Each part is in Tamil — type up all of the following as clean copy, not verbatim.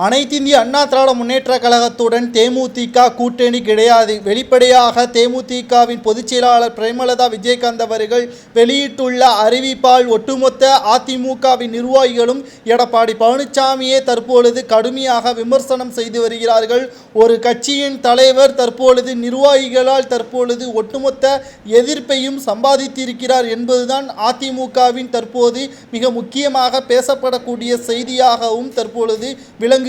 அனைத்திந்திய அண்ணா திராவிட முன்னேற்றக் கழகத்துடன் தேமுதிக கூட்டணி கிடையாது. வெளிப்படையாக தேமுதிகவின் பொதுச் செயலாளர் பிரேமலதா விஜயகாந்த் அவர்கள் வெளியிட்டுள்ள அறிவிப்பால் ஒட்டுமொத்த அதிமுகவின் நிர்வாகிகளும் எடப்பாடி பழனிசாமியை தற்பொழுது கடுமையாக விமர்சனம் செய்து வருகிறார்கள். ஒரு கட்சியின் தலைவர் தற்பொழுது நிர்வாகிகளால் தற்பொழுது ஒட்டுமொத்த எதிர்ப்பையும் சம்பாதித்திருக்கிறார் என்பதுதான் அதிமுகவின் தற்போது மிக முக்கியமாக பேசப்படக்கூடிய செய்தியாகவும் தற்பொழுது விளங்குகிறது.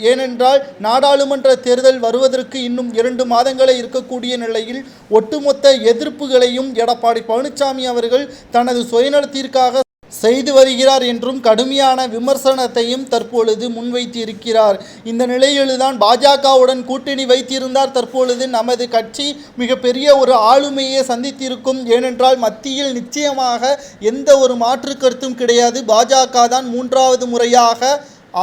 ஏனென்றால் நாடாளுமன்ற தேர்தல் வருவதற்கு இன்னும் 2 மாதங்களே இருக்கக்கூடிய நிலையில் ஒட்டுமொத்த எதிர்ப்புகளையும் எடப்பாடி பழனிசாமி அவர்கள் தனது சுயநலத்திற்காக செய்து வருகிறார் என்றும் கடுமையான விமர்சனத்தையும் தற்பொழுது முன்வைத்திருக்கிறார். இந்த நிலையில்தான் பாஜகவுடன் கூட்டணி வைத்திருந்தார் தற்பொழுது நமது கட்சி மிகப்பெரிய ஒரு ஆளுமையை சந்தித்திருக்கும். ஏனென்றால் மத்தியில் நிச்சயமாக எந்த ஒரு மாற்று கருத்தும் கிடையாது. பாஜக தான் 3வது முறையாக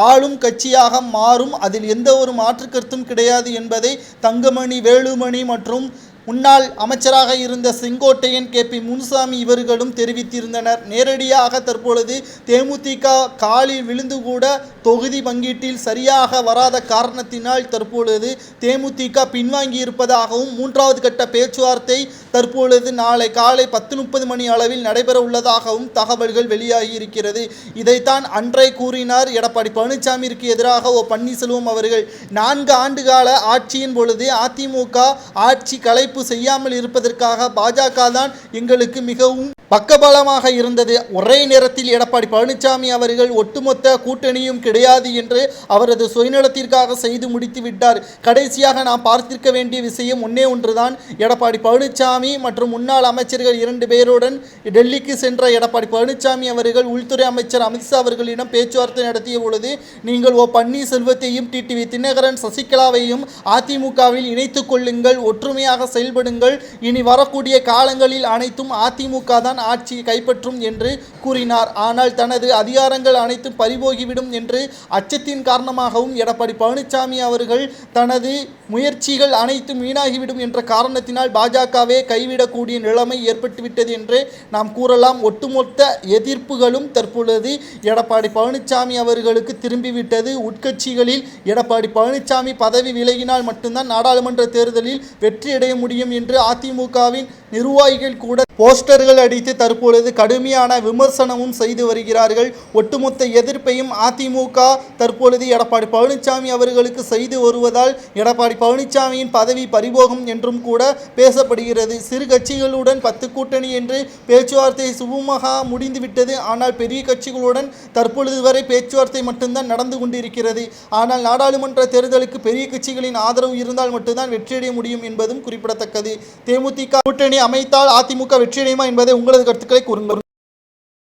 ஆளும் கட்சியாக மாறும். அதில் எந்த ஒரு மாற்று கருத்தும் கிடையாது என்பதை தங்கமணி, வேலுமணி மற்றும் முன்னாள் அமைச்சராக இருந்த செங்கோட்டையன், KP முனுசாமி இவர்களும் தெரிவித்திருந்தனர். நேரடியாக தற்பொழுது தேமுதிக காலில் விழுந்து கூட தொகுதி பங்கீட்டில் சரியாக வராத காரணத்தினால் தற்பொழுது தேமுதிக பின்வாங்கி இருப்பதாகவும் 3வது கட்ட பேச்சுவார்த்தை தற்பொழுது நாளை காலை 10:30 மணி அளவில் நடைபெற உள்ளதாகவும் தகவல்கள் வெளியாகி இருக்கிறது. இதைத்தான் அன்றை கூறினார் எடப்பாடி பழனிசாமிக்கு எதிராக பன்னீர்செல்வம் அவர்கள். 4 ஆண்டுகால ஆட்சியின் பொழுது அதிமுக ஆட்சி கலைப்பு செய்யாமல் இருப்பதற்காக பாஜக தான் எங்களுக்கு மிகவும் பக்கபலமாக இருந்தது. ஒரே நேரத்தில் எடப்பாடி பழனிசாமி அவர்கள் ஒட்டுமொத்த கூட்டணியும் கிடையாது என்று அவரது சுயநலத்திற்காக செய்து முடித்து விட்டார். கடைசியாக நாம் பார்த்திருக்க வேண்டிய விஷயம் ஒன்றுதான். எடப்பாடி பழனிசாமி மற்றும் முன்னாள் அமைச்சர்கள் 2 பேருடன் டெல்லிக்கு சென்ற எடப்பாடி பழனிசாமி அவர்கள் உள்துறை அமைச்சர் அமித்ஷா அவர்களிடம் பேச்சுவார்த்தை நடத்திய பொழுது நீங்கள் பன்னீர்செல்வத்தையும் டிடிவி தினகரன், சசிகலாவையும் அதிமுகவில் இணைத்துக் கொள்ளுங்கள், ஒற்றுமையாக செயல்படுங்கள், இனி வரக்கூடிய காலங்களில் அனைத்தும் அதிமுக தான் ஆட்சியை கைப்பற்றும் என்று கூறினார். ஆனால் தனது அதிகாரங்கள் அனைத்தும் பறிபோகிவிடும் என்று அச்சத்தின் காரணமாகவும் எடப்பாடி பழனிசாமி அவர்கள் தனது முயற்சிகள் அனைத்தும் வீணாகிவிடும் என்ற காரணத்தினால் பாஜகவே கைவிடக்கூடிய நிலைமை ஏற்பட்டுவிட்டது என்று நாம் கூறலாம். ஒட்டுமொத்த எதிர்ப்புகளும் தற்பொழுது எடப்பாடி பழனிசாமி அவர்களுக்கு திரும்பிவிட்டது. உட்கட்சிகளில் எடப்பாடி பழனிசாமி பதவி விலகினால் மட்டும்தான் நாடாளுமன்ற தேர்தலில் வெற்றியடைய முடியும் என்று அதிமுகவின் நிர்வாகிகள் கூட போஸ்டர்கள் அடித்து தற்பொழுது கடுமையான விமர்சனமும் செய்து வருகிறார்கள். ஒட்டுமொத்த எதிர்ப்பையும் அதிமுக தற்பொழுது எடப்பாடி பழனிசாமி அவர்களுக்கு செய்து வருவதால் எடப்பாடி பழனிசாமியின் பதவி பறிபோகும் என்றும் கூட பேசப்படுகிறது. சிறு கட்சிகளுடன் 10 கூட்டணி என்று பேச்சுவார்த்தை சுமூகமாக முடிந்துவிட்டது. ஆனால் பெரிய கட்சிகளுடன் தற்பொழுது வரை பேச்சுவார்த்தை மட்டும்தான் நடந்து கொண்டிருக்கிறது. ஆனால் நாடாளுமன்ற தேர்தலுக்கு பெரிய கட்சிகளின் ஆதரவு இருந்தால் மட்டும்தான் வெற்றியடைய முடியும் என்பதும் குறிப்பிடத்தக்கது. தேமுதிக கூட்டணி அமைத்தால் அதிமுக வெற்றியடையுமா என்பதை உங்களது கருத்துக்களை கூறுங்கள்.